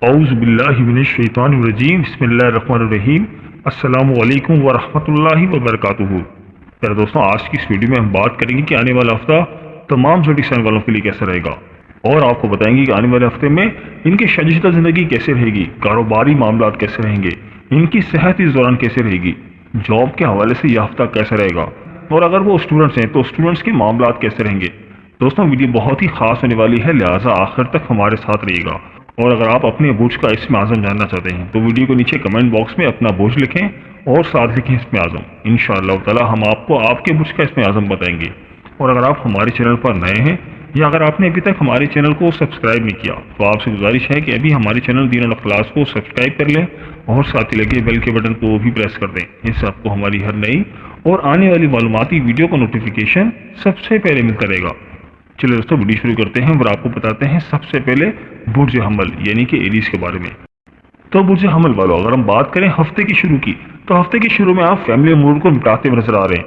اعوذ باللہ من الشیطان الرجیم بسم اللہ الرحمن الرحیم السلام علیکم ورحمۃ اللہ وبرکاتہ۔ پیارے دوستوں، آج کی اس ویڈیو میں ہم بات کریں گے کہ آنے والا ہفتہ تمام زوڈک سائن والوں کے لیے کیسا رہے گا، اور آپ کو بتائیں گے کہ آنے والے ہفتے میں ان کی شجرہ زندگی کیسے رہے گی، کاروباری معاملات کیسے رہیں گے، ان کی صحت اس دوران کیسے رہے گی، جاب کے حوالے سے یہ ہفتہ کیسا رہے گا، اور اگر وہ اسٹوڈنٹس ہیں تو اسٹوڈنٹس کے معاملات کیسے رہیں گے۔ دوستوں، ویڈیو بہت ہی خاص ہونے والی ہے، لہٰذا آخر تک ہمارے ساتھ رہیے گا۔ اور اگر آپ اپنے برج کا اسم اعظم جاننا چاہتے ہیں تو ویڈیو کو نیچے کمنٹ باکس میں اپنا برج لکھیں اور ساتھ لکھیں اسم اعظم۔ انشاءاللہ تعالی ہم آپ کو آپ کے برج کا اسم اعظم بتائیں گے۔ اور اگر آپ ہمارے چینل پر نئے ہیں یا اگر آپ نے ابھی تک ہمارے چینل کو سبسکرائب نہیں کیا تو آپ سے گزارش ہے کہ ابھی ہمارے چینل دین الاخلاص کو سبسکرائب کر لیں اور ساتھ ہی لگے بیل کے بٹن کو بھی پریس کر دیں۔ اس سے آپ کو ہماری ہر نئی اور آنے والی معلوماتی ویڈیو کا نوٹیفیکیشن سب سے پہلے ملتا رہے گا۔ چلے دوستوں، ویڈیو شروع کرتے ہیں اور آپ کو بتاتے ہیں سب سے پہلے برج حمل یعنی کہ ایریز کے بارے میں۔ تو برج حمل والوں، اگر ہم بات کریں ہفتے کی شروع کی تو ہفتے کے شروع میں آپ فیملی امور کو نپٹاتے ہوئے نظر آ رہے ہیں۔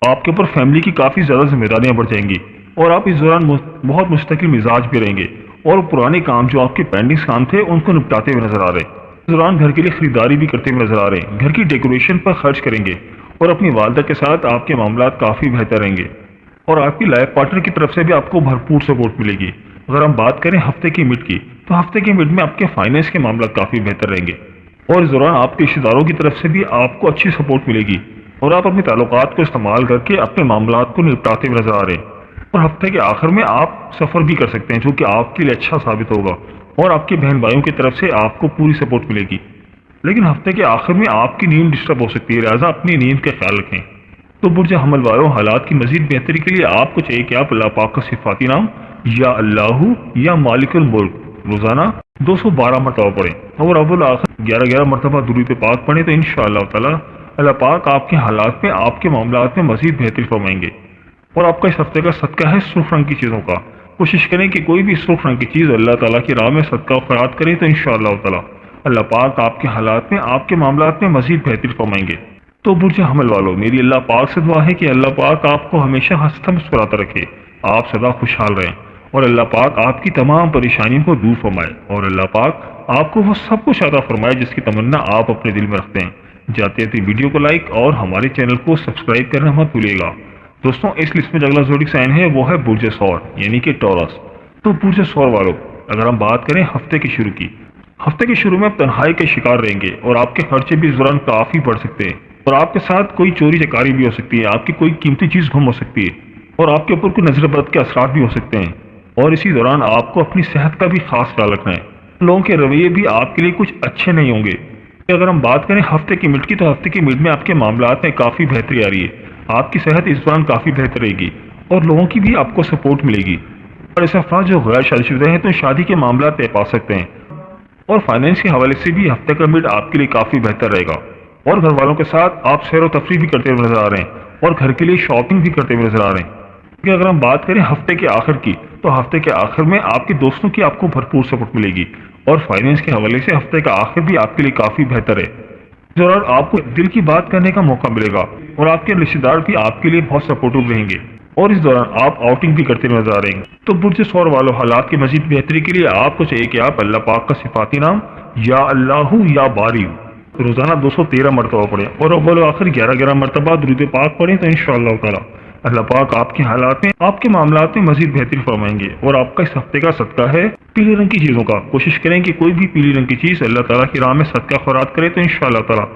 آپ کے اوپر فیملی کی کافی زیادہ ذمہ داریاں بڑھ جائیں گی اور آپ اس دوران بہت مستقل مزاج بھی رہیں گے اور پرانے کام جو آپ کے پینڈنگ کام تھے ان کو نپٹاتے ہوئے نظر آ رہے ہیں۔ اس دوران گھر کے لیے خریداری بھی کرتے ہوئے نظر آ رہے ہیں، گھر کی ڈیکوریشن پر خرچ کریں گے اور اپنی والدہ کے ساتھ آپ کے معاملات کافی بہتر رہیں گے، اور آپ کی لائف پارٹنر کی طرف سے بھی آپ کو بھرپور سپورٹ ملے گی۔ اگر ہم بات کریں ہفتے کی مڈ کی تو ہفتے کے مڈ میں آپ کے فائنینس کے معاملات کافی بہتر رہیں گے، اور اس دوران آپ کے رشتہ داروں کی طرف سے بھی آپ کو اچھی سپورٹ ملے گی اور آپ اپنے تعلقات کو استعمال کر کے اپنے معاملات کو نپٹاتے ہوئے نظر آ رہے ہیں۔ اور ہفتے کے آخر میں آپ سفر بھی کر سکتے ہیں جو کہ آپ کے لیے اچھا ثابت ہوگا اور آپ کے بہن بھائیوں کی طرف سے آپ کو پوری سپورٹ ملے گی، لیکن ہفتے کے آخر میں آپ کی نیند ڈسٹرب ہو سکتی ہے، لہٰذا اپنی نیند کا خیال رکھیں۔ تو برج حمل والوں، حالات کی مزید بہتری کے لیے آپ کو چاہیے کہ آپ اللہ پاک کا صفاتی نام یا اللہ یا مالک الملک روزانہ 212 مرتبہ پڑھیں اور اول آخر 11 مرتبہ درود پاک پڑھیں، تو انشاءاللہ تعالی اللہ پاک آپ کے حالات میں، آپ کے معاملات میں مزید بہتری فرمائیں گے۔ اور آپ کا اس ہفتے کا صدقہ ہے سرخ رنگ کی چیزوں کا۔ کوشش کریں کہ کوئی بھی سرخ رنگ کی چیز اللہ تعالیٰ کی راہ میں صدقہ و خیرات کریں، تو انشاءاللہ تعالی اللہ پاک آپ کے حالات میں، آپ کے معاملات میں مزید بہتری فرمائیں گے۔ تو برج حمل والوں، میری اللہ پاک سے دعا ہے کہ اللہ پاک آپ کو ہمیشہ ہنستا مسکراتا رکھے، آپ سدا خوشحال رہیں، اور اللہ پاک آپ کی تمام پریشانیوں کو دور فرمائے، اور اللہ پاک آپ کو وہ سب کچھ عطا فرمائے جس کی تمنا آپ اپنے دل میں رکھتے ہیں۔ جاتے تھے ویڈیو کو لائک اور ہمارے چینل کو سبسکرائب کرنا مت بھولیے گا۔ دوستوں، اس لسٹ میں جو اگلا زوڈک سائن ہے وہ ہے برج ثور یعنی کہ ٹورس۔ تو برج ثور والوں، اگر ہم بات کریں ہفتے کی شروع کی، ہفتے کے شروع میں آپ تنہائی کے شکار رہیں گے اور آپ کے خرچے بھی اس دوران کافی بڑھ سکتے ہیں، اور آپ کے ساتھ کوئی چوری چکاری بھی ہو سکتی ہے، آپ کی کوئی قیمتی چیز گم ہو سکتی ہے، اور آپ کے اوپر کوئی نظر بد کے اثرات بھی ہو سکتے ہیں، اور اسی دوران آپ کو اپنی صحت کا بھی خاص خیال رکھنا ہے۔ لوگوں کے رویے بھی آپ کے لیے کچھ اچھے نہیں ہوں گے۔ اگر ہم بات کریں ہفتے کی مڈ کی تو ہفتے کی مڈ میں آپ کے معاملات میں کافی بہتری آ رہی ہے، آپ کی صحت اس دوران کافی بہتر رہے گی اور لوگوں کی بھی آپ کو سپورٹ ملے گی، اور ایسے افراد جو غیر شادی شدہ ہیں تو شادی کے معاملات طے پا سکتے ہیں، اور فائنینس کے حوالے سے بھی ہفتے کا مڈ آپ کے لیے کافی بہتر رہے گا، اور گھر والوں کے ساتھ آپ سیر و تفریح بھی کرتے ہوئے نظر آ رہے ہیں اور گھر کے لیے شاپنگ بھی کرتے ہوئے نظر آ رہے ہیں۔ کیونکہ اگر ہم بات کریں ہفتے کے آخر کی تو ہفتے کے آخر میں آپ کے دوستوں کی آپ کو بھرپور سپورٹ ملے گی، اور فائنینس کے حوالے سے ہفتے کا آخر بھی آپ کے لیے کافی بہتر ہے۔ اس دوران آپ کو دل کی بات کرنے کا موقع ملے گا اور آپ کے رشتے دار بھی آپ کے لیے بہت سپورٹو رہیں گے، اور اس دوران آپ آؤٹنگ بھی کرتے ہوئے نظر آ رہے ہیں۔ تو برج ثور والوں، حالات کی مزید بہتری کے لیے آپ کو چاہیے کہ آپ اللہ پاک کا صفاتی نام یا اللہ یا باری روزانہ 213 مرتبہ پڑھیں اور اول آخر 11 مرتبہ درود پاک پڑھیں، تو انشاءاللہ تعالی اللہ پاک آپ کے حالات میں، آپ کے معاملات میں مزید بہتری فرمائیں گے۔ اور آپ کا اس ہفتے کا صدقہ ہے پیلے رنگ کی چیزوں کا۔ کوشش کریں کہ کوئی بھی پیلی رنگ کی چیز اللہ تعالیٰ کی راہ میں صدقہ خیرات کرے، تو انشاءاللہ تعالی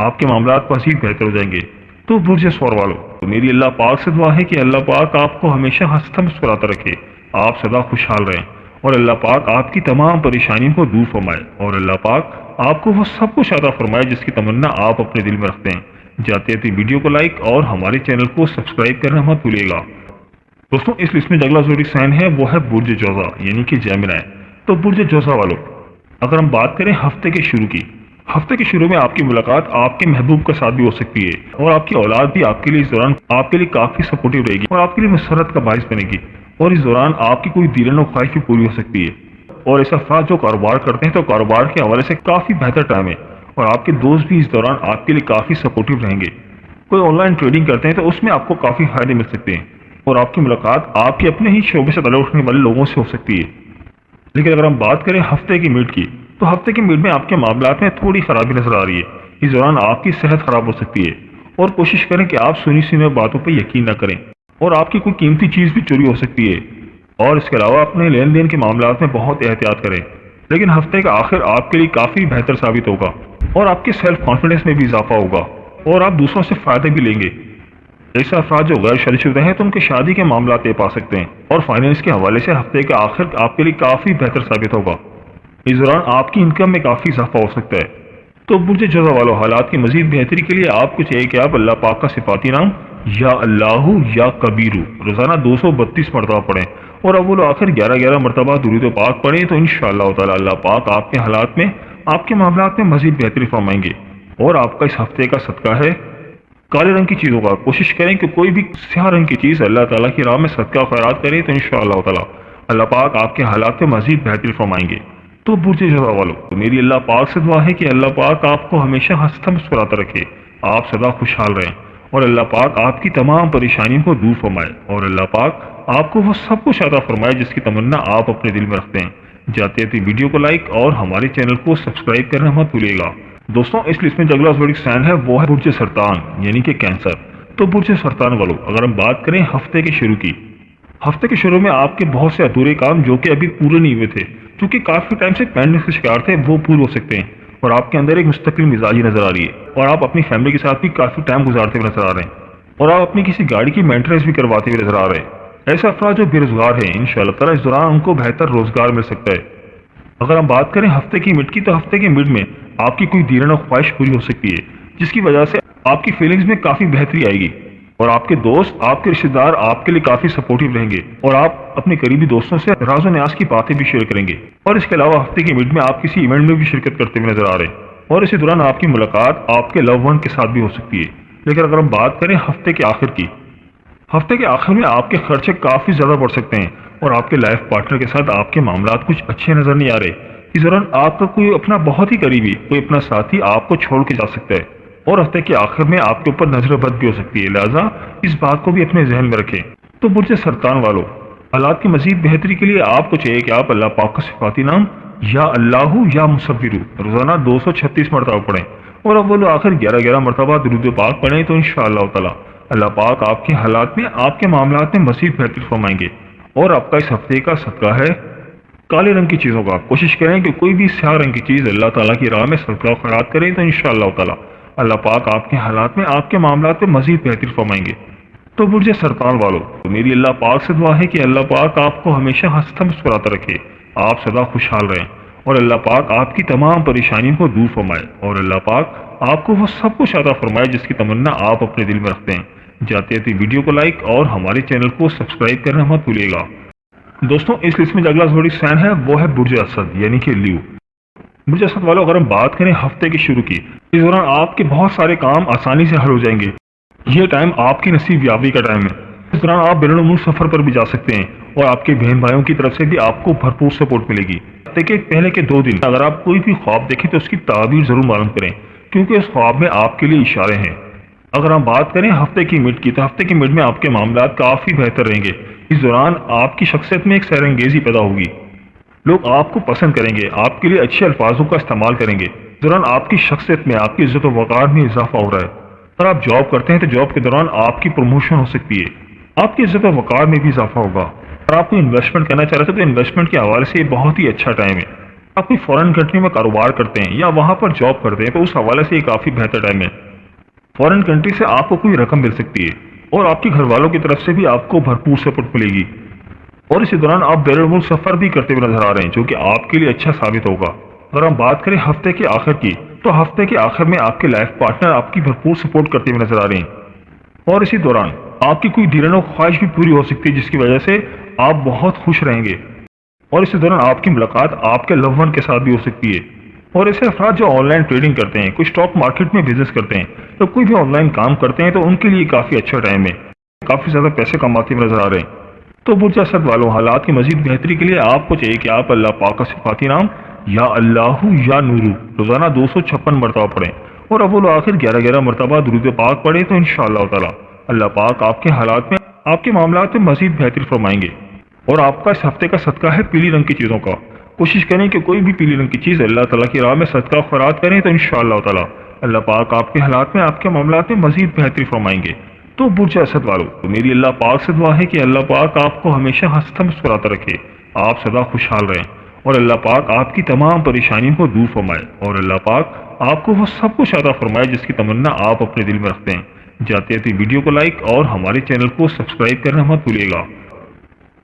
آپ کے معاملات مزید بہتر ہو جائیں گے۔ تو برج ثور والوں، میری اللہ پاک سے دعا ہے کہ اللہ پاک آپ کو ہمیشہ ہنستا مسکراتا رکھے، آپ سدا خوشحال رہیں، اور اللہ پاک آپ کی تمام پریشانیوں کو دور فرمائے، اور اللہ پاک آپ کو وہ سب کچھ عطا فرمائے جس کی تمنا آپ اپنے دل میں رکھتے ہیں۔ جاتے تھے ویڈیو کو لائک اور ہمارے چینل کو سبسکرائب کرنا مت بھولیے گا۔ دوستوں، اس لسٹ میں جو اگلا زوڈک سائن ہے وہ ہے برج جوزا یعنی کہ جیمنائی۔ تو برج جوزا والوں، اگر ہم بات کریں ہفتے کے شروع کی، ہفتے کے شروع میں آپ کی ملاقات آپ کے محبوب کے ساتھ بھی ہو سکتی ہے، اور آپ کی اولاد بھی آپ کے لیے اس دوران آپ کے لیے کافی سپورٹیو رہے گی اور آپ کے لیے مسرت کا باعث بنے گی، اور اس دوران آپ کی کوئی دیرینہ خواہش بھی پوری ہو سکتی ہے۔ اور ایسا افراد جو کاروبار کرتے ہیں تو کاروبار کے حوالے سے کافی بہتر ٹائم ہے، اور آپ کے دوست بھی اس دوران آپ کے لیے کافی سپورٹیو رہیں گے۔ کوئی آن لائن ٹریڈنگ کرتے ہیں تو اس میں آپ کو کافی فائدے مل سکتے ہیں، اور آپ کی ملاقات آپ کے اپنے ہی شعبے سے تعلق رکھنے والے لوگوں سے ہو سکتی ہے، लेकिन अगर हम बात करें हफ्ते की मिड की, तो हफ्ते की मिड में आपके मामलात में थोड़ी खराबी नजर आ रही है। इस दौरान आपकी सेहत खराब हो सकती है, और कोशिश करें कि आप सुनी सुनी बातों पर यकीन न करें, और आपकी कोई कीमती चीज़ भी चोरी हो सकती है। और इसके अलावा अपने लेन देन के मामलात में बहुत एहतियात करें। लेकिन हफ्ते का आखिर आपके लिए काफ़ी बेहतर साबित होगा, और आपके सेल्फ कॉन्फिडेंस में भी इजाफा होगा, और आप दूसरों से फ़ायदे भी लेंगे। ऐसे अफराद जो गैर शादीशुदा हैं तो उनके शादी के मामला तय पा सकते हैं, और फाइनेंस के हवाले से हफ्ते का आखिर आपके लिए काफ़ी बेहतर साबित होगा। इस दौरान आपकी इनकम में काफ़ी इजाफा हो सकता है। तो बुर्ज जज़ा वालों, हालात की मजीद बेहतरी के लिए आपको चाहिए कि आप अल्लाह पाक का सिफाती नाम या अल्लाहु या कबीरू रोज़ाना 232 मरतबा पढ़ें, और अव्वल आखिर 11-11 मरतबा दुरूद पाक पढ़ें, तो इंशाअल्लाह ताला अल्लाह पाक आपके हालात में, आपके मामलात में मजीद बेहतरी फरमाएंगे। और आपका इस हफ्ते का सदका है काले रंग की चीज़ों का। कोशिश करें कि कोई भी स्याह रंग की चीज़ अल्लाह ताला की राह में सदका खैरात करें, तो इंशाअल्लाह ताला अल्लाह पाक आपके हालात में मजीद बेहतरी फरमाएंगे। तो बुर्ज जज़ा वालों, तो मेरी अल्लाह पाक से दुआ है कि अल्लाह पाक आपको हमेशा हंसता मुस्कुराता रखे, आप सदा खुशहाल रहें, और अल्लाह पाक आपकी तमाम परेशानियों को दूर फरमाए, और अल्लाह पाक आपको वो सब कुछ अता फरमाए जिसकी तमन्ना आप अपने दिल में रखते हैं। जाते जाते वीडियो को लाइक और हमारे चैनल को सब्सक्राइब करना मत भूलिएगा। दोस्तों, इस लिस्ट में जो अगला ज़ोडिक साइन है वो है बुर्ज सरतान, यानी कि कैंसर। तो बुर्ज सरतान वालों, अगर हम बात करें हफ्ते के शुरू की, हफ्ते के शुरू में आपके बहुत से अधूरे काम जो कि अभी पूरे नहीं हुए थे, क्योंकि काफ़ी टाइम से पेंडिंग के शिकार थे, वो पूरे हो सकते हैं, और आपके अंदर एक मुस्तकिल मिजाजी नजर आ रही है, और आप अपनी फैमिली के साथ भी काफ़ी टाइम गुजारते हुए नजर आ रहे हैं, और आप अपनी किसी गाड़ी की मेंटेनेंस भी करवाते हुए नजर आ रहे हैं। ऐसे अफराद जो बेरोजगार हैं, इंशाअल्लाह ताला इस दौरान उनको बेहतर रोजगार मिल सकता है। अगर हम बात करें हफ्ते की मिड की, तो हफ्ते की मिड में आपकी कोई दीराना ख्वाहिश पूरी हो सकती है, जिसकी वजह से आपकी फीलिंग्स में काफ़ी बेहतरी आएगी, और आपके दोस्त, आपके रिश्तेदार आपके लिए काफ़ी सपोर्टिव रहेंगे, और आप अपने करीबी दोस्तों से राज़ो न्याज की बातें भी शेयर करेंगे। और इसके अलावा हफ्ते की मिड में आप किसी इवेंट में भी शिरकत करते हुए नजर आ रहे हैं, और इसी दौरान आपकी मुलाकात आपके लव वन के साथ भी हो सकती है। लेकिन अगर हम बात करें हफ्ते के आखिर की, हफ्ते के आखिर में आपके खर्चे काफ़ी ज़्यादा बढ़ सकते हैं, और आपके लाइफ पार्टनर के साथ आपके मामलात कुछ अच्छे नज़र नहीं आ रहे। इस दौरान आपका कोई अपना बहुत ही करीबी, कोई अपना साथी आपको छोड़ के जा सकता है, और हफ्ते के आखिर में आपके ऊपर नजर बद भी हो सकती है, लिहाजा इस बात को भी अपने जहन में रखें। तो बुर्ज सरतान वालों, हालात की मजीद बेहतरी के लिए आपको चाहिए कि आप अल्लाह पाक का सिफाती नाम या अल्लाहु या मुसव्विरु रोज़ाना 236 मरतबा पढ़ें, और अव्वल आखिर 11-11 मरतबा दुरूद पाक पढ़ें, तो इंशाअल्लाह ताला अल्लाह पाक आपके हालात में, आपके मामलात में मजीद बेहतरी फरमाएंगे। और आपका इस हफ्ते का सदका है काले रंग की चीज़ों का। कोशिश करें कि कोई भी स्याह रंग की चीज़ अल्लाह ताला की राह में सदका खैरात करें, तो इंशाअल्लाह ताला अल्लाह पाक आपके हालात में, आपके मामलात में मजीद बेहतरी फरमाएंगे। तो बुर्ज सरतान वालों, तो मेरी अल्लाह पाक से दुआ है कि अल्लाह पाक आपको हमेशा हंसता मुस्कुराता रखे, आप सदा खुशहाल रहें, और अल्लाह पाक आपकी तमाम परेशानियों को दूर फरमाए, और अल्लाह पाक आपको वो सब कुछ अता फरमाए जिसकी तमन्ना आप अपने दिल में रखते हैं। जाते जाते वीडियो को लाइक और हमारे चैनल को सब्सक्राइब करना मत भूलिएगा। दोस्तों, इस लिस्ट में जो अगला ज़ोडिक साइन है वो है बुर्ज असद, यानी कि ल्यू। बुर्ज असद वालों, अगर हम बात करें हफ्ते के शुरू की, इस दौरान आपके बहुत सारे काम आसानी से हल हो जाएंगे। ये टाइम आपकी नसीब याबी का टाइम है। इस दौरान आप बैरून मुल्क सफर पर भी जा सकते हैं, और आपके बहन भाइयों की तरफ से भी आपको भरपूर सपोर्ट मिलेगी। हफ्ते के पहले के 2 दिन अगर आप कोई भी ख्वाब देखें तो उसकी ताबीर जरूर मालूम करें, क्योंकि उस ख्वाब में आपके लिए इशारे हैं। अगर हम बात करें हफ्ते की मिड की, तो हफ्ते की मिड में आपके मामलात काफ़ी बेहतर रहेंगे। इस दौरान आपकी शख्सियत में एक सैरंगेजी पैदा होगी, लोग आपको पसंद करेंगे, आपके लिए अच्छे अल्फाजों का इस्तेमाल करेंगे। इस दौरान आपकी शख्सियत में, आपकी इज्जत व वक़ार में इजाफा हो रहा है। अगर आप जॉब करते हैं तो जॉब के दौरान आपकी प्रमोशन हो सकती है, आपकी इज्जत व वक़ार में भी इजाफा होगा। अगर आप कोई इन्वेस्टमेंट करना चाह रहे थे तो इन्वेस्टमेंट के हवाले से ये बहुत ही अच्छा टाइम है। आप कोई फॉरेन कंट्री में कारोबार करते हैं या वहाँ पर जॉब करते हैं तो उस हवाले से ये काफ़ी बेहतर टाइम है। फॉरेन कंट्री से आपको कोई रकम मिल सकती है, और आपके घर वालों की तरफ से भी आपको भरपूर सपोर्ट मिलेगी। और इसी दौरान आप बैरून मुल्क सफर भी करते हुए नजर आ रहे हैं, जो कि आपके लिए अच्छा साबित होगा। अगर हम बात करें हफ्ते के आखिर की, तो हफ्ते के आखिर में आपके लाइफ पार्टनर आपकी भरपूर सपोर्ट करते हुए नजर आ रहे हैं, और इसी दौरान आपकी कोई दिलाना ख्वाहिश भी पूरी हो सकती है, जिसकी वजह से आप बहुत खुश रहेंगे। और इसी दौरान आपकी मुलाकात आपके लव वन के साथ भी हो सकती है। और ऐसे अफराद जो ऑनलाइन ट्रेडिंग करते हैं, कोई स्टॉक मार्केट में बिजनेस करते हैं, तो कोई भी ऑनलाइन काम करते हैं, तो उनके लिए काफ़ी अच्छा टाइम है, काफ़ी ज़्यादा पैसे कमाते हुए नजर आ रहे हैं। तो बुर्ज असद वालों, हालात की मजीद बेहतरी के लिए आपको चाहिए कि आप अल्लाह पाक का सिफाती नाम या अल्लाहु या नूरू रोज़ाना 256 मरतबा पढ़ें, और अव्वल आखिर 11-11 मरतबा दुरूद पाक पढ़ें, तो इंशाअल्लाह ताला अल्लाह पाक आपके हालात में, आपके मामलात में मजीद बेहतरी फरमाएंगे। और आपका इस हफ्ते का सदका है पीली रंग की चीज़ों का। कोशिश करें कि कोई भी पीले रंग की चीज़ अल्लाह ताला की राह में सदका खैरात करें तो इंशाअल्लाह ताला अल्लाह पाक आपके हालात में, आपके मामलात में मजीद बेहतरी फरमाएंगे। तो बुर्ज असद वालों, तो मेरी अल्लाह पाक से दुआ है कि अल्लाह पाक आपको हमेशा हंसता मुस्कुराता रखे, आप सदा खुशहाल रहें और अल्लाह पाक आपकी तमाम परेशानियों को दूर फरमाए और अल्लाह पाक आपको वो सब कुछ अता फरमाए जिसकी तमन्ना आप अपने दिल में रखते हैं। जाते जाते वीडियो को लाइक और हमारे चैनल को सब्सक्राइब करना मत भूलिएगा।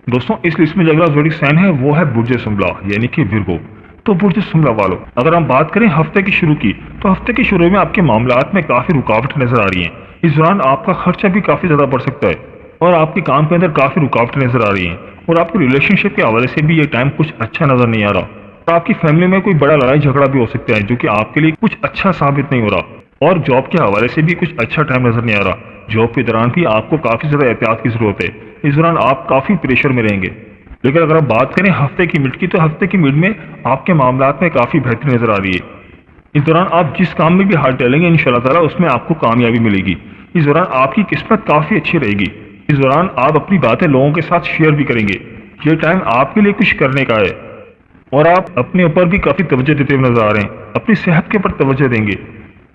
दोस्तों, इस लिस्ट में जो अगला ज़ोडिक साइन है वो है बुर्ज सुमला यानी कि विर्गो। तो बुर्ज सुमला वालों, अगर हम बात करें हफ्ते की शुरू की, तो हफ्ते के शुरू में आपके मामलात में काफ़ी रुकावट नजर आ रही हैं। इस दौरान आपका खर्चा भी काफ़ी ज़्यादा बढ़ सकता है और आपके काम के अंदर काफ़ी रुकावटें नजर आ रही हैं और आपके रिलेशनशिप के हवाले से भी ये टाइम कुछ अच्छा नजर नहीं आ रहा और आपकी फैमिली में कोई बड़ा लड़ाई झगड़ा भी हो सकता है जो कि आपके लिए कुछ अच्छा साबित नहीं हो रहा और जॉब के हवाले से भी कुछ अच्छा टाइम नजर नहीं आ रहा। जॉब के दौरान भी आपको काफ़ी ज़्यादा एहतियात की ज़रूरत है। इस दौरान आप काफ़ी प्रेशर में रहेंगे। लेकिन अगर आप बात करें हफ्ते की मिड की, तो हफ्ते की मिड में आपके मामलात में काफ़ी बेहतरी नजर आ रही है। इस दौरान आप जिस काम में भी हाथ डालेंगे इंशाल्लाह ताला उसमें आपको कामयाबी मिलेगी। इस दौरान आपकी किस्मत काफ़ी अच्छी रहेगी। इस दौरान आप अपनी बातें लोगों के साथ शेयर भी करेंगे। ये टाइम आपके लिए कुछ करने का है और आप अपने ऊपर भी काफ़ी तवज्जो देते हुए नजर आ रहे हैं, अपनी सेहत के ऊपर तवज्जो देंगे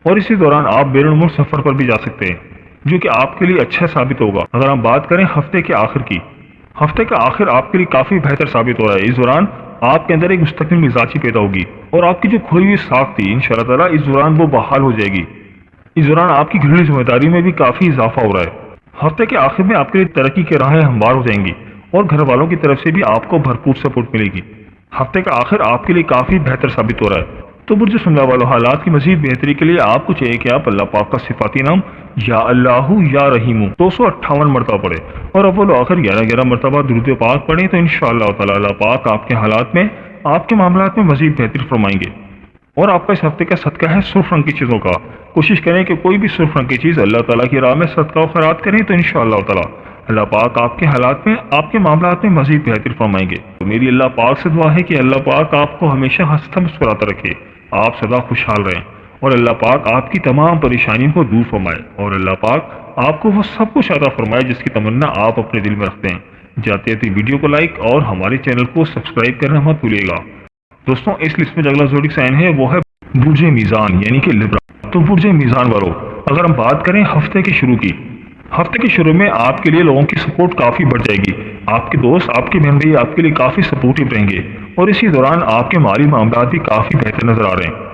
और इसी दौरान आप बैरून मुल्क सफ़र पर भी जा सकते हैं जो कि आपके लिए अच्छा साबित होगा। अगर हम बात करें हफ्ते के आखिर की, हफ्ते का आखिर आपके लिए काफ़ी बेहतर साबित हो रहा है। इस दौरान आपके अंदर एक मुस्तकिल मिजाजी पैदा होगी और आपकी जो खोई हुई साख थी इंशाल्लाह ताला इस दौरान वो बहाल हो जाएगी। इस दौरान आपकी घरेलू जिम्मेदारी में भी काफ़ी इजाफा हो रहा है। हफ्ते के आखिर में आपके लिए तरक्की की राहें हमवार हो जाएंगी और घर वालों की तरफ से भी आपको भरपूर सपोर्ट मिलेगी। हफ्ते का आखिर आपके लिए काफ़ी बेहतर साबित हो रहा है। तो बुर्ज सुमला वालों, हालात की मजीद बेहतरी के लिए आपको चाहिए कि आप अल्लाह पाक का सिफाती नाम या अल्लाहु या रहीमु 258 मरतबा पढ़े और अव्वल आखिर 11-11 मरतबा दुरूद पाक पढ़े तो इंशाअल्लाह ताला अल्लाह पाक आपके हालात में, आपके मामलात में मजीद बेहतरी फरमाएंगे। और आपका इस हफ्ते का सदका है सुर्ख रंग की चीज़ों का। कोशिश करें कि कोई भी सुर्ख रंग की चीज़ अल्लाह ताला की राह में सदका और खैरात करें तो इंशाअल्लाह ताला अल्लाह पाक आपके हालात में, आपके मामलात में मजीद बेहतरी फरमाएंगे। तो मेरी अल्लाह पाक से दुआ है कि अल्लाह पाक आपको हमेशा हंसता मुस्कुराता रखे, आप सदा खुशहाल रहें और अल्लाह पाक आपकी तमाम परेशानियों को दूर फरमाए और अल्लाह पाक आपको वो सब कुछ अता फरमाए जिसकी तमन्ना आप अपने दिल में रखते हैं। जाते जाते वीडियो को लाइक और हमारे चैनल को सब्सक्राइब करना मत भूलिएगा। दोस्तों, इस लिस्ट में जो अगला ज़ोडिक साइन है वो है बुर्ज मीज़ान यानी कि लिब्रा। तो बुर्ज मीज़ान वालों, अगर हम बात करें हफ्ते के शुरू की, हफ्ते के शुरू में आपके लिए लोगों की सपोर्ट काफ़ी बढ़ जाएगी। आपके दोस्त, आपके बहन भाई आपके लिए काफ़ी सपोर्टिव रहेंगे और इसी दौरान आपके माली मामला भी काफ़ी बेहतर नजर आ रहे हैं।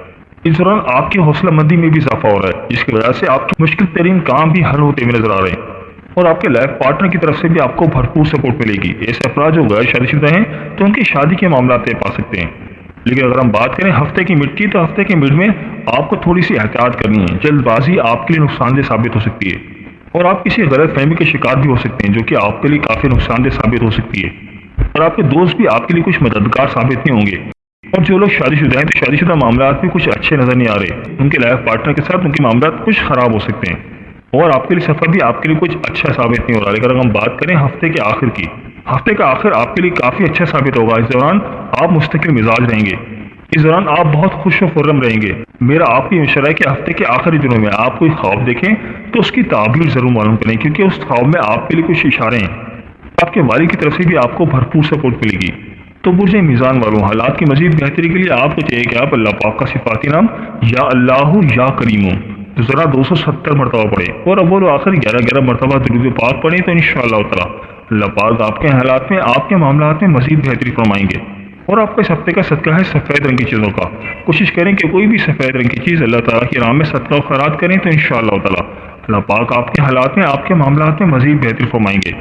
इस दौरान आपकी हौसला मंदी में भी इजाफा हो रहा है जिसकी वजह से आपके मुश्किल तरीन काम भी हल होते हुए नजर आ रहे हैं और आपके लाइफ पार्टनर की तरफ से भी आपको भरपूर सपोर्ट मिलेगी। ऐसे अफराद जो गैर शादीशुदा हैं तो उनकी शादी के मामला तय पा सकते हैं। लेकिन अगर हम बात करें हफ्ते की मिड की, तो हफ्ते के मिड में आपको थोड़ी सी एहतियात करनी है। जल्दबाजी आपके लिए नुकसानदेह साबित हो सकती है और आप किसी गलत फहमी के शिकार भी हो सकते हैं जो कि आपके लिए काफ़ी नुकसानदेह साबित हो सकती है और आपके दोस्त भी आपके लिए कुछ मददगार साबित नहीं होंगे। और जो लोग शादीशुदा हैं तो शादीशुदा मामला भी कुछ अच्छे नजर नहीं आ रहे, उनके लाइफ पार्टनर के साथ उनके मामला कुछ खराब हो सकते हैं और आपके लिए सफर भी आपके लिए कुछ अच्छा साबित नहीं हो रहा। लेकिन अगर हम बात करें हफ्ते के आखिर की, हफ्ते का आखिर आपके लिए काफ़ी अच्छा साबित होगा। इस दौरान आप मुस्तकिल मिजाज रहेंगे, इस दौरान आप बहुत खुश व खुर्रम रहेंगे। मेरा आपकी मशवरा है कि हफ्ते के आखिरी दिनों में आप कोई ख्वाब देखें तो उसकी ताबीर जरूर मालूम करें क्योंकि उस ख्वाब में आपके लिए कुछ इशारे हैं। आपके वालिद की तरफ से भी आपको भरपूर सपोर्ट मिलेगी। तो बुर्ज मीज़ान वालों, हालात की मजीद बेहतरी के लिए आपको चाहिए कि आप अल्लाह पाक का सिफाती नाम या अल्लाहु या करीमु तो ज़रा 270 मरतबा पढ़े और अव्वल आखिर 11-11 मरतबा दुरूद पाक पढ़े तो इंशाअल्लाह ताला अल्लाह पाक आपके हालात में, आपके मामलात में मजीद बेहतरी फरमाएंगे। और आपका इस हफ्ते का सदका है सफ़ेद रंग की चीज़ों का। कोशिश करें कि कोई भी सफ़ेद रंग की चीज़ अल्लाह ताला की राह में सदका और खैरात करें तो इंशाअल्लाह ताला अल्लाह पाक आपके हालात में, आपके मामलात में मजीद बेहतरी फरमाएंगे।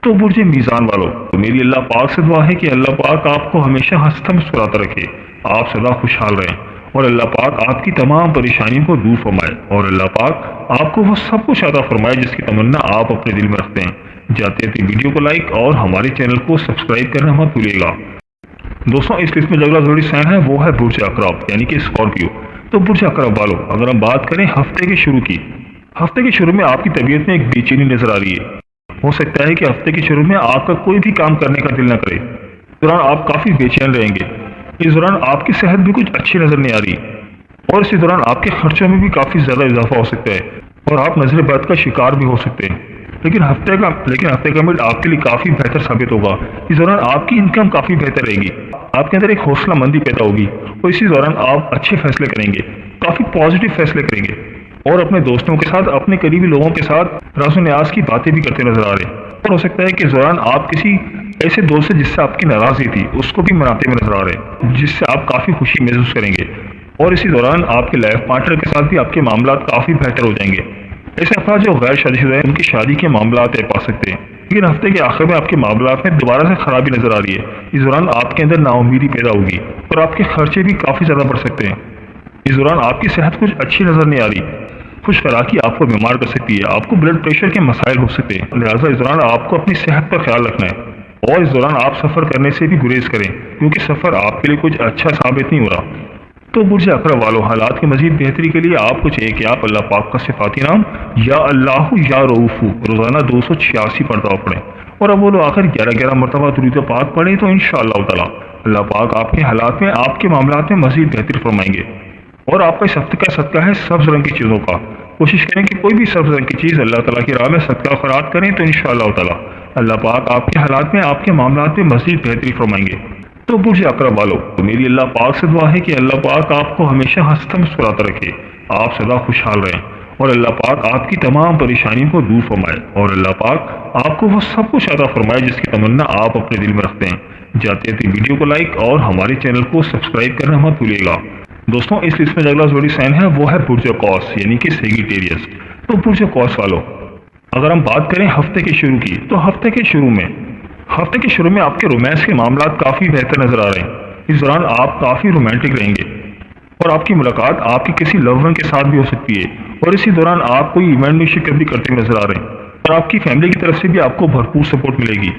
तो बुर्ज मीज़ान वालों, तो मेरी अल्लाह पाक से दुआ है कि अल्लाह पाक आपको हमेशा हंसता मुस्कुराता रखे, आप सदा खुशहाल रहें और अल्लाह पाक आपकी तमाम परेशानियों को दूर फरमाए और अल्लाह पाक आपको वो सब कुछ अता फरमाए जिसकी तमन्ना आप अपने दिल में रखते हैं। जाते जाते वीडियो को लाइक और हमारे चैनल को सब्सक्राइब करना मत भूलिएगा। दोस्तों, इस लिस्ट में जो अगला ज़ोडिक साइन है वो है बुर्ज अक़रब यानी कि स्कॉर्पियो। तो बुर्ज अक़रब वालों, अगर हम बात करें हफ्ते के शुरू की, हफ्ते के शुरू में आपकी तबीयत में एक बेचैनी नजर आ रही है। हो सकता है कि हफ्ते के शुरू में आपका कोई भी काम करने का दिल न करे। इस दौरान आप काफ़ी बेचैन रहेंगे। इस दौरान आपकी सेहत भी कुछ अच्छी नजर नहीं आ रही और इसी दौरान आपके खर्चों में भी काफ़ी ज़्यादा इजाफा हो सकता है और आप नजर बद का शिकार भी हो सकते हैं। लेकिन हफ्ते का मिड आपके लिए काफ़ी बेहतर साबित होगा। इस दौरान आपकी इनकम काफ़ी बेहतर रहेगी, आपके अंदर एक हौसला मंदी पैदा होगी और इसी दौरान आप अच्छे फैसले करेंगे, काफ़ी पॉजिटिव फैसले करेंगे और अपने दोस्तों के साथ, अपने करीबी लोगों के साथ राज़ो न्याज़ की बातें भी करते नजर आ रहे हैं। और हो सकता है कि इस दौरान आप किसी ऐसे दोस्त से जिससे आपकी नाराज़गी थी उसको भी मनाते हुए नजर आ रहे हैं, जिससे आप काफ़ी खुशी महसूस करेंगे और इसी दौरान आपके लाइफ पार्टनर के साथ भी आपके मामला काफ़ी बेहतर हो जाएंगे। ऐसे अफराद जो गैर शादीशुदा हैं उनकी शादी के मामला तय पा सकते हैं, लेकिन हफ्ते के आखिर में आपके मामला में दोबारा से खराबी नजर आ रही है। इस दौरान आपके अंदर नाउमीदी पैदा होगी और आपके खर्चे भी काफ़ी ज़्यादा बढ़ सकते हैं। इस दौरान आपकी सेहत कुछ अच्छी नज़र नहीं आ रही, खुश खराकी आपको बीमार कर सकती है, आपको ब्लड प्रेशर के मसाइल हो सकते हैं, लिहाजा इस दौरान आपको अपनी सेहत पर ख्याल रखना है और इस दौरान आप सफ़र करने से भी गुरेज करें क्योंकि सफ़र आपके लिए कुछ अच्छा साबित नहीं हो रहा। तो बुर्ज अक़रब वालों, हालात की मजीद बेहतरी के लिए आपको चाहिए कि आप अल्लाह पाक का सिफाती नाम या अल्लाह या रऊफ़ू रोज़ाना 286 मरतबा पढ़ें और अब वो आखिर 11 मरतबा दुरूद पाक पढ़ें तो इंशाअल्लाह ताला अल्लाह पाक आपके हालात में, आपके मामलात में मजीद बेहतरी फरमाएंगे। और आपका इस हफ्ते का सदका है सब्ज़ रंग की चीज़ों का। कोशिश करें कि कोई भी सब्ज़ रंग की चीज़ अल्लाह ताला की राह में सदका खैरात करें तो इंशाअल्लाह ताला अल्लाह पाक आपके हालात में, आपके मामलात में मजीद बेहतरी फरमाएंगे। तो बुर्ज अक़रब वालों, तो मेरी अल्लाह पाक से दुआ है कि अल्लाह पाक आपको हमेशा हंसता मुस्कुराता रखे, आप सदा खुशहाल रहें और अल्लाह पाक आपकी तमाम परेशानियों को दूर फरमाए और अल्लाह पाक आपको वो सब कुछ अता फरमाए जिसकी तमन्ना आप अपने दिल में रखते हैं। जाते जाते वीडियो को लाइक और हमारे चैनल को सब्सक्राइब करना मत भूलिएगा। दोस्तों, इस लिस्ट में अगला जोड़ी साइन है वो है बुर्ज कौस यानी कि सेजिटेरियस। तो बुर्ज कौस वालों, अगर हम बात करें हफ्ते के शुरू की, तो हफ्ते के शुरू में आपके रोमांस के मामला काफ़ी बेहतर नजर आ रहे हैं। इस दौरान आप काफ़ी रोमांटिक रहेंगे और आपकी मुलाकात आपके किसी लव वन के साथ भी हो सकती है और इसी दौरान आप कोई इवेंट में शिरकत भी करते हुए नजर आ रहे हैं और आपकी फैमिली की तरफ से भी आपको भरपूर सपोर्ट मिलेगी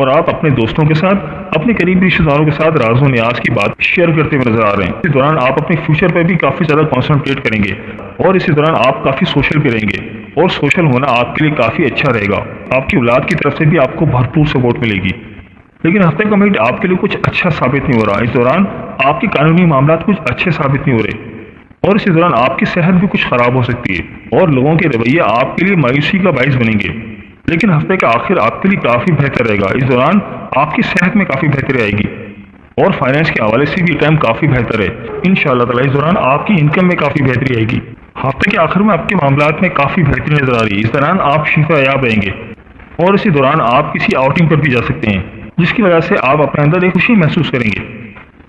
और आप अपने दोस्तों के साथ, अपने करीबी रिश्तेदारों के साथ राज़ो न्याज की बात शेयर करते हुए नजर आ रहे हैं। इस दौरान आप अपने फ्यूचर पर भी काफ़ी ज़्यादा कॉन्सेंट्रेट करेंगे और इसी दौरान आप काफ़ी सोशल भी रहेंगे और सोशल होना आपके लिए काफ़ी अच्छा रहेगा। आपकी औलाद की तरफ से भी आपको भरपूर सपोर्ट मिलेगी। लेकिन हफ्ते का मिड आपके लिए कुछ अच्छा साबित नहीं हो रहा। इस दौरान आपके कानूनी मामला कुछ अच्छे साबित नहीं हो रहे और इसी दौरान आपकी सेहत भी कुछ ख़राब हो सकती है और लोगों के रवैये आपके लिए मायूसी का बाइस बनेंगे। लेकिन हफ्ते का आखिर आपके लिए काफ़ी बेहतर रहेगा। इस दौरान आपकी सेहत में काफ़ी बेहतरी आएगी और फाइनेंस के हवाले से भी टाइम काफ़ी बेहतर है। इंशाअल्लाह ताला इस दौरान आपकी इनकम में काफ़ी बेहतरी आएगी। हफ्ते के आखिर में आपके मामलात में काफ़ी बेहतरी नजर आ रही है। इस दौरान आप शिफायाब रहेंगे और इसी दौरान आप किसी आउटिंग पर भी जा सकते हैं जिसकी वजह से आप अपने अंदर एक खुशी महसूस करेंगे।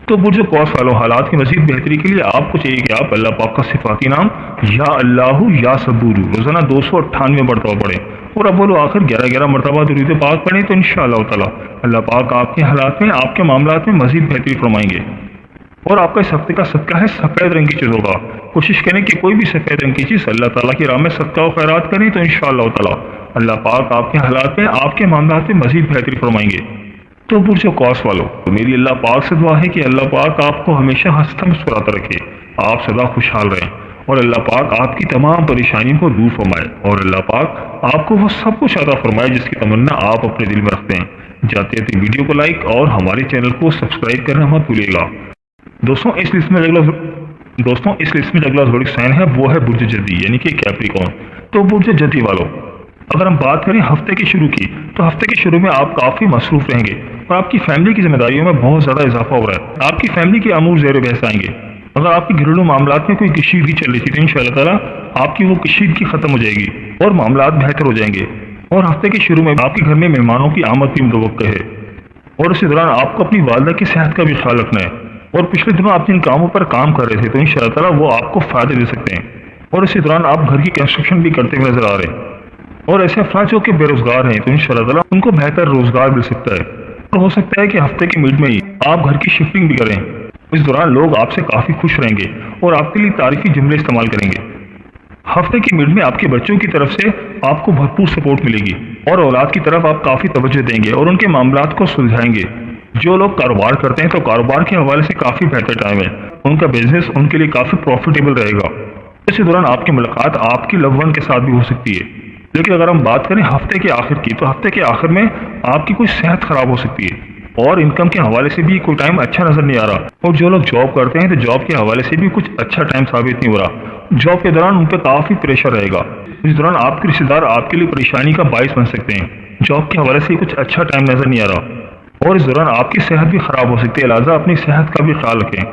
तो बुर्ज कौस वालों, हालात की मजीद बेहतरी के लिए आपको चाहिए कि आप अल्लाह पाक का सिफाती नाम या अल्लाह या सबूरू रोज़ाना 298 मरतबा पढ़ें और अब बोलो आखिर 11 मरतबा दुरूद पाक पढ़ें तो इंशाअल्लाह ताला अल्लाह पाक आपके हालात में, आपके मामलात में मजीद बेहतरी फरमाएंगे। और आपका इस हफ्ते का सदका है सफ़ेद रंग की चीज़ों का। कोशिश करें कि कोई भी सफ़ेद रंग की चीज़ अल्लाह ताला की राह में सदका और खैरात करें तो इंशाअल्लाह ताला अल्लाह पाक आपके हालात में, आपके मामलात में मजीद बेहतरी फरमाएंगे। तो बुर्ज कौस वालों, तो मेरी अल्लाह पाक से दुआ है कि अल्लाह पाक आपको हमेशा हंसता मुस्कुराता रखे, आप सदा खुशहाल रहें और अल्लाह पाक आपकी तमाम परेशानियों को दूर फरमाए और अल्लाह पाक आपको वो सब कुछ अता फरमाए जिसकी तमन्ना आप अपने दिल में रखते हैं। जाते जाते वीडियो को लाइक और हमारे चैनल को सब्सक्राइब करना मत भूलिएगा। दोस्तों, इस लिस्ट में अगला जोड़ी साइन है वो है बुर्ज जदी यानी कि कैप्रिकॉर्न। तो बुर्ज जदी वालों, अगर हम बात करें हफ्ते के शुरू की, तो हफ्ते के शुरू में आप काफ़ी मसरूफ रहेंगे और आपकी फैमिली की जिम्मेदारियों में बहुत ज़्यादा इजाफा हो रहा है। आपकी फैमिली के अमूर ज़ेर बहस आएंगे। अगर आपकी घरेलू मामलात में कोई कशीदगी चल रही थी तो इंशाअल्लाह ताला आपकी वो कशीदगी ख़त्म हो जाएगी और मामलात बेहतर हो जाएंगे। और हफ्ते के शुरू में आपके घर में मेहमानों की आमद भी मुतवक्किल है और इसी दौरान आपको अपनी वालदा की सेहत का भी ख्याल रखना है। और पिछले दिनों आप जिन कामों पर काम कर रहे थे तो इंशाअल्लाह ताला वो आपको फ़ायदे दे सकते हैं और इसी दौरान आप घर की कंस्ट्रक्शन भी करते हुए नजर आ रहे हैं। और ऐसे अफराद जो कि बेरोजगार हैं तो इंशाअल्लाह ताला उनको बेहतर रोजगार मिल सकता है और हो सकता है कि हफ्ते के मिड में ही आप घर की शिफ्टिंग भी करें। इस दौरान लोग आपसे काफ़ी खुश रहेंगे और आपके लिए तारीफी जुमले इस्तेमाल करेंगे। हफ्ते के मिड में आपके बच्चों की तरफ से आपको भरपूर सपोर्ट मिलेगी और औलाद की तरफ आप काफ़ी तवज्जो देंगे और उनके मामलात को सुलझाएंगे। जो लोग कारोबार करते हैं तो कारोबार के हवाले से काफ़ी बेहतर टाइम है, उनका बिजनेस उनके लिए काफ़ी प्रॉफिटेबल रहेगा। इसी दौरान आपकी मुलाकात आपकी लव वन के साथ भी हो सकती है। लेकिन अगर हम बात करें हफ्ते के आखिर की, तो हफ्ते के आखिर में आपकी कोई सेहत ख़राब हो सकती है اور انکم کے حوالے سے بھی کوئی ٹائم اچھا نظر نہیں آ رہا، اور جو لوگ جاب کرتے ہیں تو جاب کے حوالے سے بھی کچھ اچھا ٹائم ثابت نہیں ہو رہا۔ جاب کے دوران ان پہ کافی پریشر رہے گا، اس دوران آپ کے رشتے دار آپ کے لیے پریشانی کا باعث بن سکتے ہیں۔ جاب کے حوالے سے کچھ اچھا ٹائم نظر نہیں آ رہا، اور اس دوران آپ کی صحت بھی خراب ہو سکتی ہے، لہٰذا اپنی صحت کا بھی خیال رکھیں۔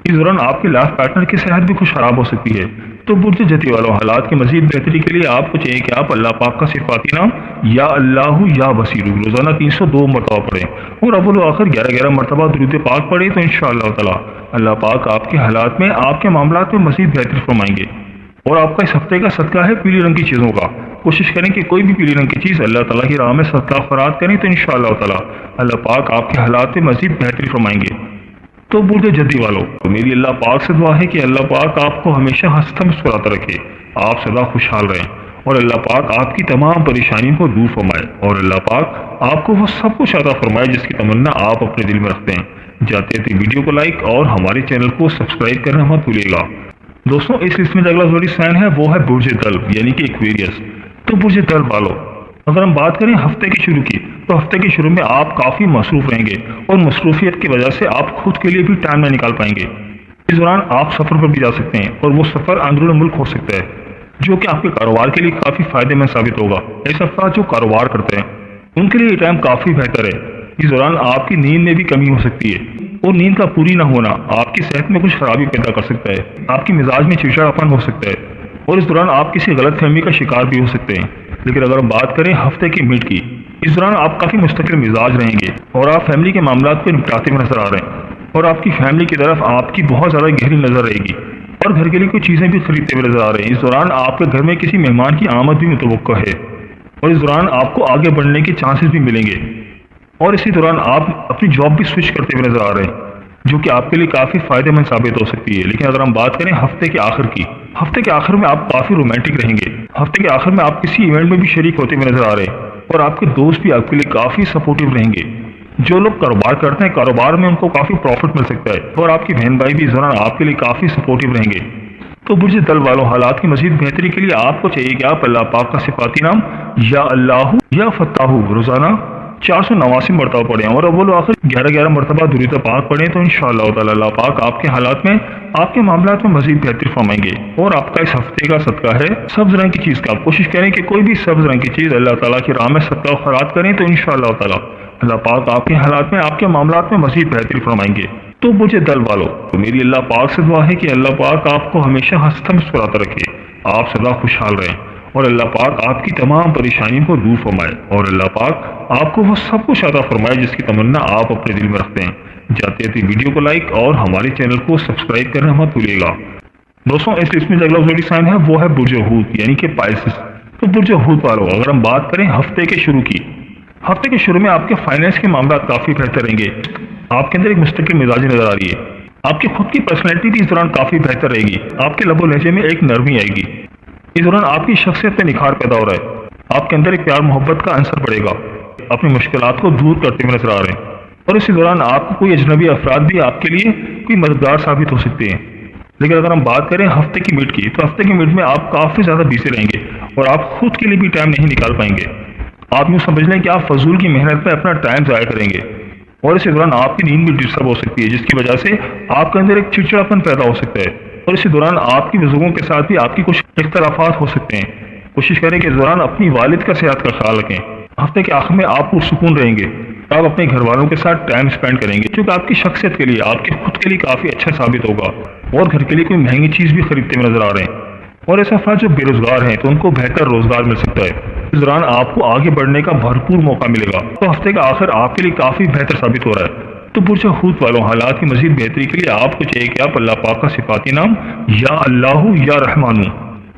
اس دوران آپ کے لائف پارٹنر کی صحت بھی کچھ خراب ہو سکتی ہے۔ تو برج جتی والوں، حالات کی مزید بہتری کے لیے آپ کو چاہیے کہ آپ اللہ پاک کا صفاتی نام یا اللہ یا بصیر روزانہ 302 مرتبہ پڑھیں، اور اول و آخر 11 مرتبہ درود پاک پڑھیں، تو انشاءاللہ تعالی اللہ پاک آپ کے حالات میں، آپ کے معاملات میں مزید بہتری فرمائیں گے۔ اور آپ کا اس ہفتے کا صدقہ ہے پیلی رنگ کی چیزوں کا۔ کوشش کریں کہ کوئی بھی پیلی رنگ کی چیز اللہ تعالیٰ کی راہ میں صدقہ خیرات کریں، تو انشاءاللہ تعالی اللہ پاک آپ کے حالات میں مزید بہتری فرمائیں گے۔ تو برج جدی والوں، میری اللہ پاک سے دعا ہے کہ اللہ پاک آپ کو ہمیشہ ہنستا مسکراتا رکھے، آپ سدا خوشحال رہیں، اور اللہ پاک آپ کی تمام پریشانیوں کو دور فرمائے، اور اللہ پاک آپ کو وہ سب کچھ عطا فرمائے جس کی تمنا آپ اپنے دل میں رکھتے ہیں۔ جاتے تھے ویڈیو کو لائک اور ہمارے چینل کو سبسکرائب کرنا مت بھولیے گا۔ دوستوں، اس لسٹ میں جو اگلا زوڈی سائن ہے وہ ہے برج دلو یعنی کہ ایکویریس۔ تو برج دلو والوں، اگر ہم بات کریں ہفتے کے شروع کی، تو ہفتے کے شروع میں آپ کافی مصروف رہیں گے، اور مصروفیت کی وجہ سے آپ خود کے لیے بھی ٹائم نہ نکال پائیں گے۔ اس دوران آپ سفر پر بھی جا سکتے ہیں، اور وہ سفر اندرون ملک ہو سکتا ہے، جو کہ آپ کے کاروبار کے لیے کافی فائدے مند ثابت ہوگا۔ ایسے افراد جو کاروبار کرتے ہیں ان کے لیے یہ ٹائم کافی بہتر ہے۔ اس دوران آپ کی نیند میں بھی کمی ہو سکتی ہے، اور نیند کا پوری نہ ہونا آپ کی صحت میں کچھ خرابی پیدا کر سکتا ہے، آپ کی مزاج میں چڑچڑاپن ہو سکتا ہے، اور اس دوران آپ کسی غلط فہمی کا شکار بھی ہو سکتے ہیں۔ لیکن اگر ہم بات کریں ہفتے کی مڈ کی، اس دوران آپ کافی مستقل مزاج رہیں گے، اور آپ فیملی کے معاملات کو نپٹاتے ہوئے نظر آ رہے ہیں، اور آپ کی فیملی کی طرف آپ کی بہت زیادہ گہری نظر رہے گی، اور گھر کے لیے کوئی چیزیں بھی خریدتے ہوئے نظر آ رہے ہیں۔ اس دوران آپ کے گھر میں کسی مہمان کی آمد بھی متوقع ہے، اور اس دوران آپ کو آگے بڑھنے کے چانسز بھی ملیں گے، اور اسی دوران آپ اپنی جاب بھی سوئچ کرتے ہوئے نظر آ رہے ہیں، جو کہ آپ کے لیے کافی فائدے مند ثابت ہو سکتی ہے۔ لیکن اگر ہم بات کریں ہفتے کے آخر کی، ہفتے کے آخر میں آپ کافی رومانٹک رہیں گے، ہفتے کے آخر میں آپ کسی ایونٹ میں بھی شریک ہوتے ہوئے نظر آ رہے ہیں، اور آپ کے دوست بھی آپ کے لیے کافی سپورٹیو رہیں گے۔ جو لوگ کاروبار کرتے ہیں، کاروبار میں ان کو کافی پروفٹ مل سکتا ہے، اور آپ کی بہن بھائی بھی اس دوران آپ کے لیے کافی سپورٹیو رہیں گے۔ تو برج دلو والوں، حالات کی مزید بہتری کے لیے آپ کو چاہیے کہ آپ اللہ پاک کا صفاتی نام یا اللہ یا فتاح روزانہ 489 مرتبہ پڑھیں، اور اول و آخر 11 مرتبہ درود پاک پڑھیں، تو انشاءاللہ تعالی اللہ پاک آپ کے حالات میں، آپ کے معاملات میں مزید بہتری فرمائیں گے۔ اور آپ کا اس ہفتے کا صدقہ ہے سبز رنگ کی چیز کا۔ آپ کوشش کریں کہ کوئی بھی سبز رنگ کی چیز اللہ تعالیٰ کی راہ میں صدقہ خیرات کریں، تو انشاءاللہ تعالی اللہ پاک آپ کے حالات میں، آپ کے معاملات میں مزید بہتری فرمائیں گے۔ تو برج دلو والوں، میری اللہ پاک سے دعا ہے کہ اللہ پاک آپ کو ہمیشہ ہنستا مسکراتا رکھے، آپ سدا خوشحال رہیں، اور اللہ پاک آپ کی تمام پریشانیوں کو دور فرمائے، اور اللہ پاک آپ کو وہ سب کچھ عطا فرمائے جس کی تمنا آپ اپنے دل میں رکھتے ہیں۔ جاتے تھے ویڈیو کو لائک اور ہمارے چینل کو سبسکرائب کرنا مت بھولیے گا۔ دوستوں، اس لسٹ میں جو اگلا زوڈی سائن ہے وہ ہے برج حوت یعنی کہ پائسس۔ تو برج حوت والوں، اگر ہم بات کریں ہفتے کے شروع کی، ہفتے کے شروع میں آپ کے فائنینس کے معاملات کافی بہتر رہیں گے، آپ کے اندر ایک مستقل مزاجی نظر آ رہی ہے، آپ کی خود کی پرسنالٹی بھی اس دوران کافی بہتر رہے گی، آپ کے لب و لہجے میں ایک نرمی آئے گی، اس دوران آپ کی شخصیت میں نکھار پیدا ہو رہا ہے، آپ کے اندر ایک پیار محبت کا عنصر بڑھے گا، اپنی مشکلات کو دور کرتے ہوئے نظر آ رہے ہیں، اور اسی دوران آپ کو کوئی اجنبی افراد بھی آپ کے لیے کوئی مددگار ثابت ہو سکتے ہیں۔ لیکن اگر ہم بات کریں ہفتے کی مڈ کی، تو ہفتے کی مڈ میں آپ کافی زیادہ بزی رہیں گے، اور آپ خود کے لیے بھی ٹائم نہیں نکال پائیں گے۔ آپ یوں سمجھ لیں کہ آپ فضول کی محنت میں اپنا ٹائم ضائع کریں گے، اور اسی دوران آپ کی نیند بھی ڈسٹرب ہو سکتی ہے، جس کی وجہ سے آپ کے اندر ایک چڑچڑاپن پیدا ہو سکتا ہے، اور اسی دوران آپ کی بزرگوں کے ساتھ بھی آپ کی کچھ اختلافات ہو سکتے ہیں۔ کوشش کریں کہ اس دوران اپنی والد کا صحت کا خیال رکھیں۔ ہفتے کے آخر میں آپ پرسکون رہیں گے، آپ اپنے گھر والوں کے ساتھ ٹائم سپینڈ کریں گے، جو کہ آپ کی شخصیت کے لیے، آپ کے خود کے لیے کافی اچھا ثابت ہوگا، اور گھر کے لیے کوئی مہنگی چیز بھی خریدتے ہوئے نظر آ رہے ہیں۔ اور ایسے افراد جو بے روزگار ہیں تو ان کو بہتر روزگار مل سکتا ہے، اس دوران آپ کو آگے بڑھنے کا بھرپور موقع ملے گا، تو ہفتے کا آخر آپ کے لیے کافی بہتر ثابت ہو رہا ہے۔ تو برج حوت والوں، حالات کی مزید بہتری کے لیے آپ کو چاہیے کہ آپ اللہ پاک کا صفاتی نام یا اللہ یا رحمان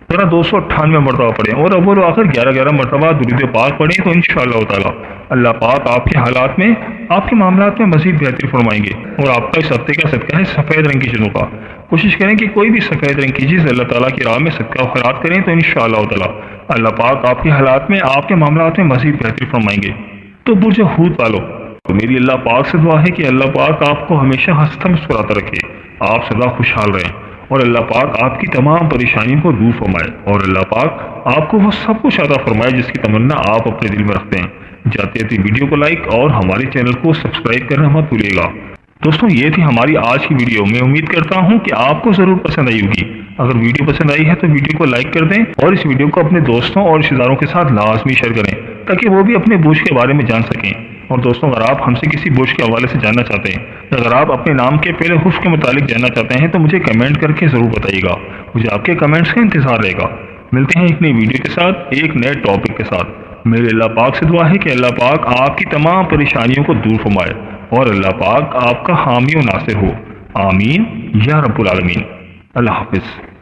298 مرتبہ پڑھیں، اور اول و آخر 11 مرتبہ درود پاک پڑھیں، تو انشاءاللہ تعالی اللہ پاک آپ کے حالات میں، آپ کے معاملات میں مزید بہتری فرمائیں گے۔ اور آپ کا اس ہفتے کا صدقہ ہے سفید رنگ کی چیزوں کا۔ کوشش کریں کہ کوئی بھی سفید رنگ کی چیز اللہ تعالیٰ کی راہ میں صدقہ خیرات کریں، تو انشاءاللہ تعالی اللہ پاک آپ کے حالات میں، آپ کے معاملات میں مزید بہتری فرمائیں گے۔ تو برج حوت والوں، تو میری اللہ پاک سے دعا ہے کہ اللہ پاک آپ کو ہمیشہ ہنستا مسکراتا رکھے، آپ سدا خوشحال رہیں، اور اللہ پاک آپ کی تمام پریشانیوں کو دور فرمائے، اور اللہ پاک آپ کو وہ سب کچھ عطا فرمائے جس کی تمنا آپ اپنے دل میں رکھتے ہیں۔ जाते जाते वीडियो को लाइक और हमारे चैनल को सब्सक्राइब करना मत भूलिएगा। दोस्तों ये थी हमारी आज की वीडियो। मैं उम्मीद करता हूँ कि आपको ज़रूर पसंद आई होगी। अगर वीडियो पसंद आई है तो वीडियो को लाइक कर दें और इस वीडियो को अपने दोस्तों और रिश्तेदारों के साथ लाजमी शेयर करें ताकि वो भी अपने बुर्ज के बारे में जान सकें। और दोस्तों अगर आप हमसे किसी बुर्ज के हवाले से जानना चाहते हैं, अगर आप अपने नाम के पहले हुर्फ के मुतालिक जानना चाहते हैं तो मुझे कमेंट करके ज़रूर बताइएगा। मुझे आपके कमेंट्स का इंतज़ार रहेगा। मिलते हैं एक नई वीडियो के साथ, एक नए टॉपिक के साथ। मेरे अल्लाह पाक से दुआ है कि अल्लाह पाक आपकी तमाम परेशानियों को दूर फरमाए और अल्लाह पाक आपका हामी और नासिर हो। आमीन या रब्बुल आलमीन। अल्लाह हाफिज़।